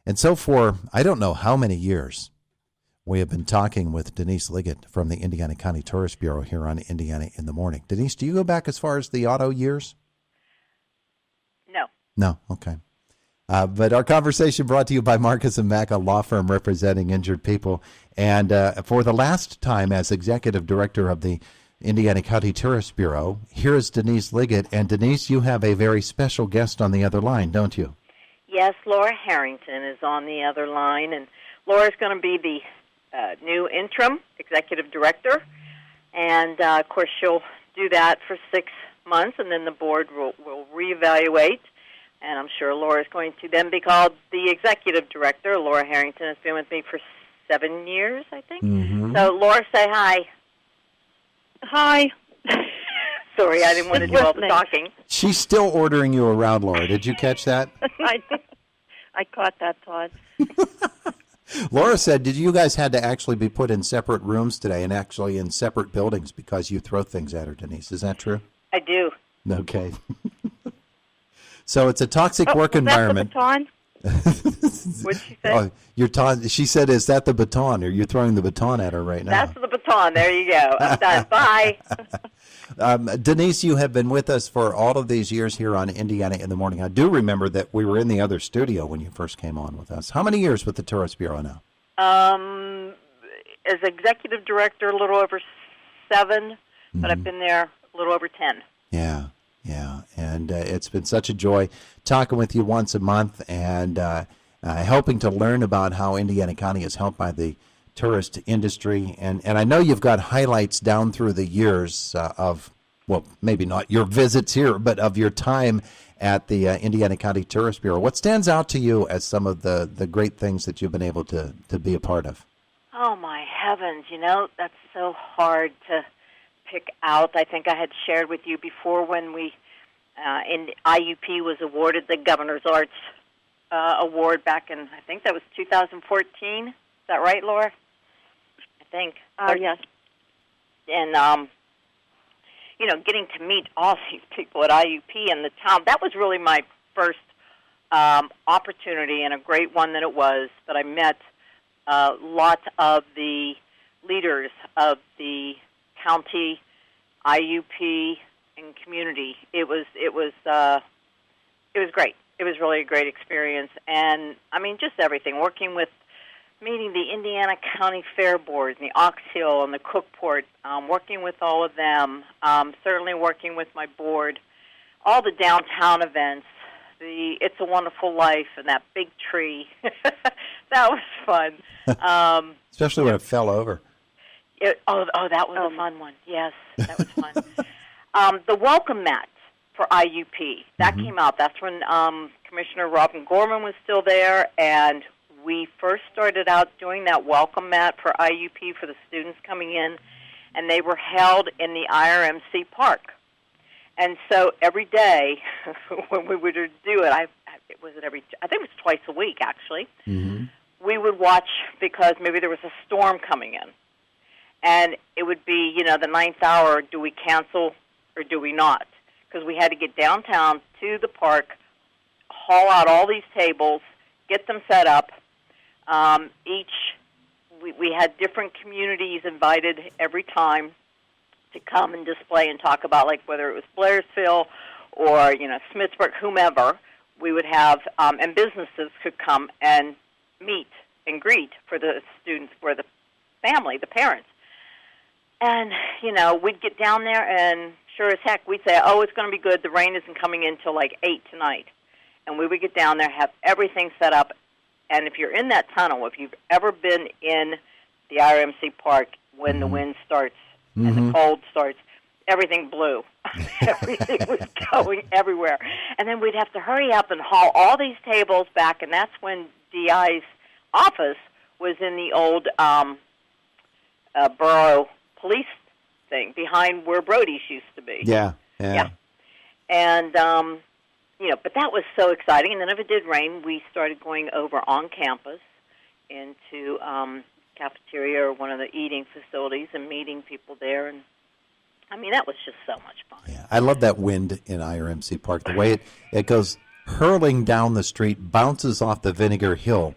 And so for, I don't know how many years, we have been talking with Denise Liggett from the Indiana County Tourist Bureau here on Indiana in the Morning. Denise, do you go back as far as the auto years? No. No, okay. But our conversation brought to you by Marcus & Mack, a law firm representing injured people. And for the last time as Executive Director of the Indiana County Tourist Bureau, here is Denise Liggett. And Denise, you have a very special guest on the other line, don't you? Yes, Laura Herrington is on the other line. And Laura's going to be the new interim Executive Director. And, of course, she'll do that for 6 months, and then the board will reevaluate. And I'm sure Laura's going to then be called the Executive Director. Laura Herrington has been with me for 7 years, I think. Mm-hmm. So, Laura, say hi. Hi. Sorry, I didn't want to do all the talking. She's still ordering you around, Laura. Did you catch that? I caught that, Todd. Laura said, did you guys had to actually be put in separate rooms today and actually in separate buildings because you throw things at her, Denise? Is that true? I do. Okay. So it's a toxic work environment. That the baton? What'd she say? She said, is that the baton? Or you're throwing the baton at her right now? That's the baton. There you go. I'm done. Bye. Denise, you have been with us for all of these years here on Indiana in the Morning. I do remember that we were in the other studio when you first came on with us. How many years with the Tourist Bureau now? As Executive Director, a little over 7, but I've been there a little over 10. Yeah. And it's been such a joy talking with you once a month and helping to learn about how Indiana County is helped by the tourist industry. And I know you've got highlights down through the years of, well, maybe not your visits here, but of your time at the Indiana County Tourist Bureau. What stands out to you as some of the great things that you've been able to be a part of? Oh, my heavens. That's so hard to pick out. I think I had shared with you before when we in IUP was awarded the Governor's Arts Award back in, I think that was 2014. Is that right, Laura? I think. Yes. And, getting to meet all these people at IUP and the town, that was really my first opportunity, and a great one that it was, that I met lots of the leaders of the county, IUP, and community. It was great. It was really a great experience, and just everything. Meeting the Indiana County Fair Board, and the Ox Hill, and the Cookport, working with all of them. Certainly working with my board, all the downtown events, the It's a Wonderful Life, and that big tree. That was fun. Especially when it fell over. That was a fun one. Yes, that was fun. The welcome mat for IUP, that came out. That's when Commissioner Robin Gorman was still there, and we first started out doing that welcome mat for IUP for the students coming in, and they were held in the IRMC park. And so every day when we would do it, I think it was twice a week, actually, we would watch, because maybe there was a storm coming in. And it would be, the 9th hour, do we cancel or do we not? Because we had to get downtown to the park, haul out all these tables, get them set up. We had different communities invited every time to come and display and talk about, like, whether it was Blairsville or, Smithsburg, whomever. We would have, and businesses could come and meet and greet for the students, for the family, the parents. And, we'd get down there, and sure as heck, we'd say, it's going to be good. The rain isn't coming in till like 8 tonight. And we would get down there, have everything set up. And if you're in that tunnel, if you've ever been in the IRMC park when the wind starts and the cold starts, everything blew. Everything was going everywhere. And then we'd have to hurry up and haul all these tables back, and that's when DI's office was in the old borough police thing behind where Brody's used to be. Yeah. And, but that was so exciting. And then if it did rain, we started going over on campus into cafeteria or one of the eating facilities and meeting people there. And, that was just so much fun. Yeah, I love that wind in IRMC Park. The way it goes hurling down the street, bounces off the vinegar hill,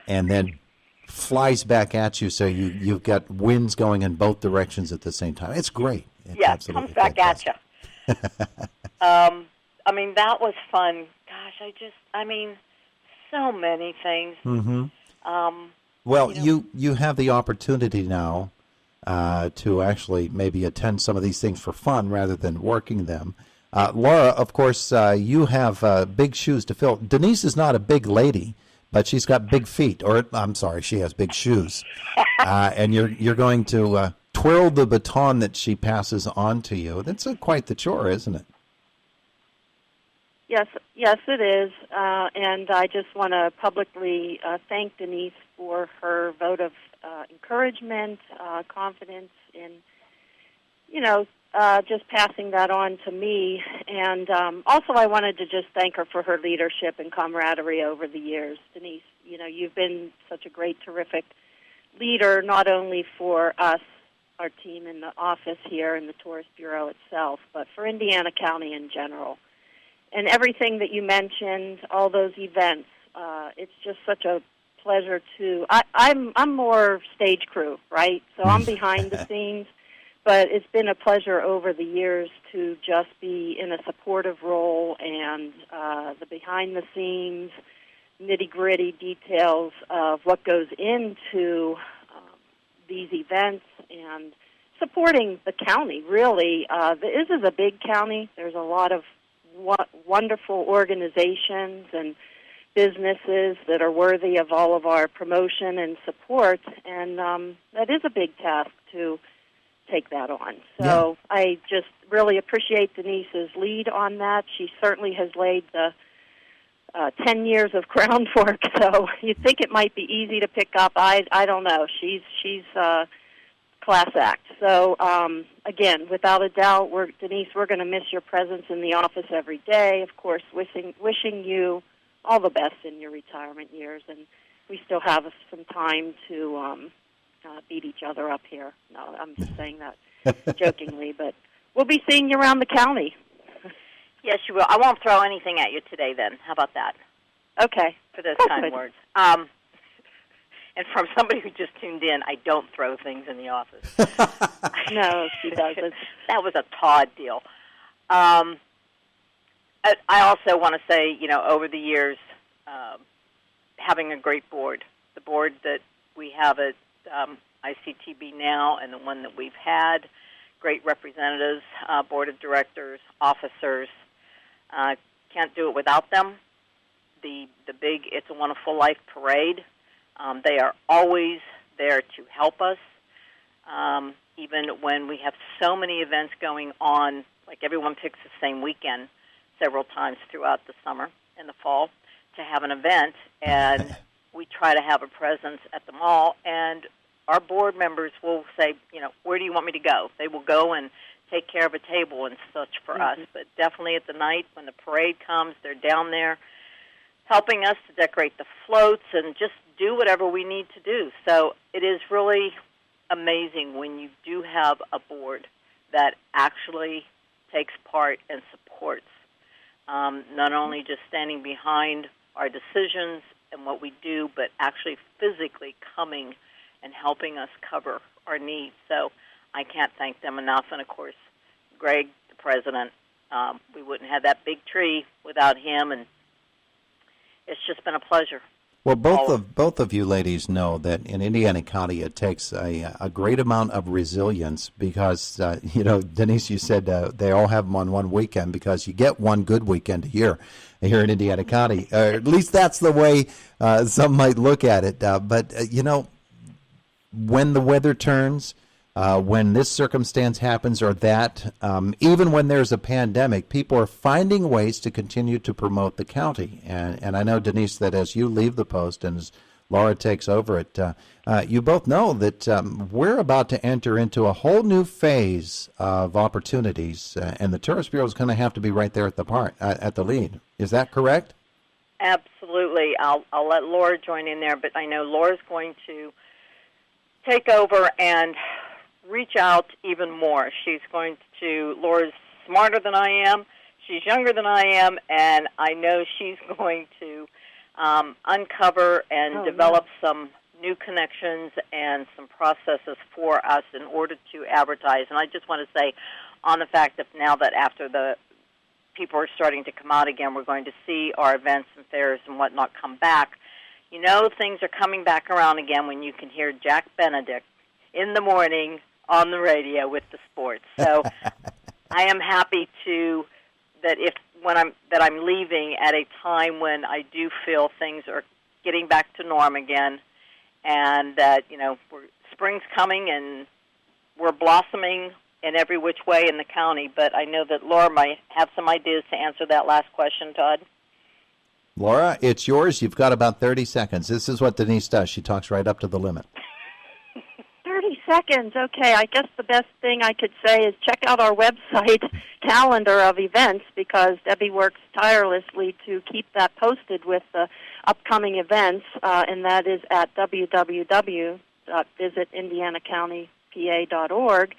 and then flies back at you. So you've got winds going in both directions at the same time. It's great. It's Comes back fantastic. at you. I mean, that was fun. Gosh, so many things. Mm-hmm. Well, you have the opportunity now to actually maybe attend some of these things for fun rather than working them. Laura, of course, you have big shoes to fill. Denise is not a big lady, but she's got big feet. Or, I'm sorry, she has big shoes. And you're going to twirl the baton that she passes on to you. That's quite the chore, isn't it? Yes, it is. And I just want to publicly thank Denise for her vote of encouragement, confidence in, just passing that on to me. And also I wanted to just thank her for her leadership and camaraderie over the years. Denise, you've been such a great, terrific leader, not only for us, our team in the office here in the Tourist Bureau itself, but for Indiana County in general. And everything that you mentioned, all those events, it's just such a pleasure to. I'm more stage crew, right? So I'm behind the scenes, but it's been a pleasure over the years to just be in a supportive role and the behind the scenes, nitty gritty details of what goes into these events and supporting the county. Really, this is a big county. There's a lot of wonderful organizations and businesses that are worthy of all of our promotion and support, and that is a big task to take that on. So yeah. I just really appreciate Denise's lead on that. She certainly has laid the 10 years of groundwork, so you'd think it might be easy to pick up. I don't know. She's class act. So, again, without a doubt, Denise, we're going to miss your presence in the office every day. Of course, wishing you all the best in your retirement years, and we still have some time to beat each other up here. No, I'm just saying that jokingly, but we'll be seeing you around the county. Yes, you will. I won't throw anything at you today, then. How about that? Okay. For those kind words. And from somebody who just tuned in, I don't throw things in the office. No, she doesn't. That was a Todd deal. I also want to say, over the years, having a great board, the board that we have at ICTB now and the one that we've had, great representatives, board of directors, officers, can't do it without them. The big It's a Wonderful Life parade, they are always there to help us, even when we have so many events going on, like everyone picks the same weekend several times throughout the summer and the fall to have an event, and we try to have a presence at the mall, and our board members will say, where do you want me to go? They will go and take care of a table and such for us, but definitely at the night when the parade comes, they're down there helping us to decorate the floats and just do whatever we need to do. So it is really amazing when you do have a board that actually takes part and supports, not only just standing behind our decisions and what we do, but actually physically coming and helping us cover our needs. So I can't thank them enough. And, of course, Greg, the president, we wouldn't have that big tree without him, and it's just been a pleasure. Well, both of you ladies know that in Indiana County it takes a great amount of resilience because, Denise, you said they all have them on one weekend because you get one good weekend a year here in Indiana County. At least that's the way some might look at it. But when the weather turns, when this circumstance happens or that, even when there's a pandemic, people are finding ways to continue to promote the county. And I know, Denise, that as you leave the post and as Laura takes over it, you both know that we're about to enter into a whole new phase of opportunities, and the Tourist Bureau is going to have to be right there at the lead. Is that correct? Absolutely. I'll let Laura join in there, but I know Laura's going to take over and reach out even more. Laura's smarter than I am. She's younger than I am, and I know she's going to uncover and develop some new connections and some processes for us in order to advertise. And I just want to say on the fact that now that after the people are starting to come out again, we're going to see our events and fairs and whatnot come back. You know, things are coming back around again when you can hear Jack Benedict in the morning on the radio with the sports. So I am happy that I'm leaving at a time when I do feel things are getting back to norm again, and that spring's coming and we're blossoming in every which way in the county. But I know that Laura might have some ideas to answer that last question, Todd. Laura, it's yours. You've got about 30 seconds. This is what Denise does. She talks right up to the limit. 30 seconds. Okay, I guess the best thing I could say is check out our website calendar of events, because Debbie works tirelessly to keep that posted with the upcoming events, and that is at www.visitindianacountypa.org,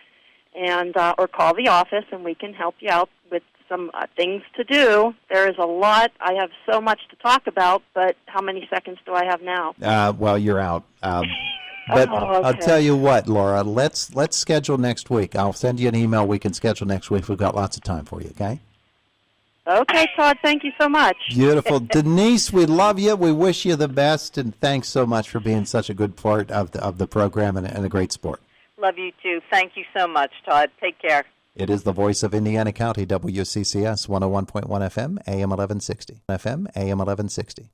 and or call the office and we can help you out with some things to do. There is a lot. I have so much to talk about, but how many seconds do I have now? Well, you're out. But okay. I'll tell you what, Laura, let's schedule next week. I'll send you an email. We can schedule next week. We've got lots of time for you, okay? Okay, Todd, thank you so much. Beautiful. Denise, we love you. We wish you the best, and thanks so much for being such a good part of the program and a great sport. Love you, too. Thank you so much, Todd. Take care. It is the voice of Indiana County, WCCS 101.1 FM, AM 1160. FM, AM 1160.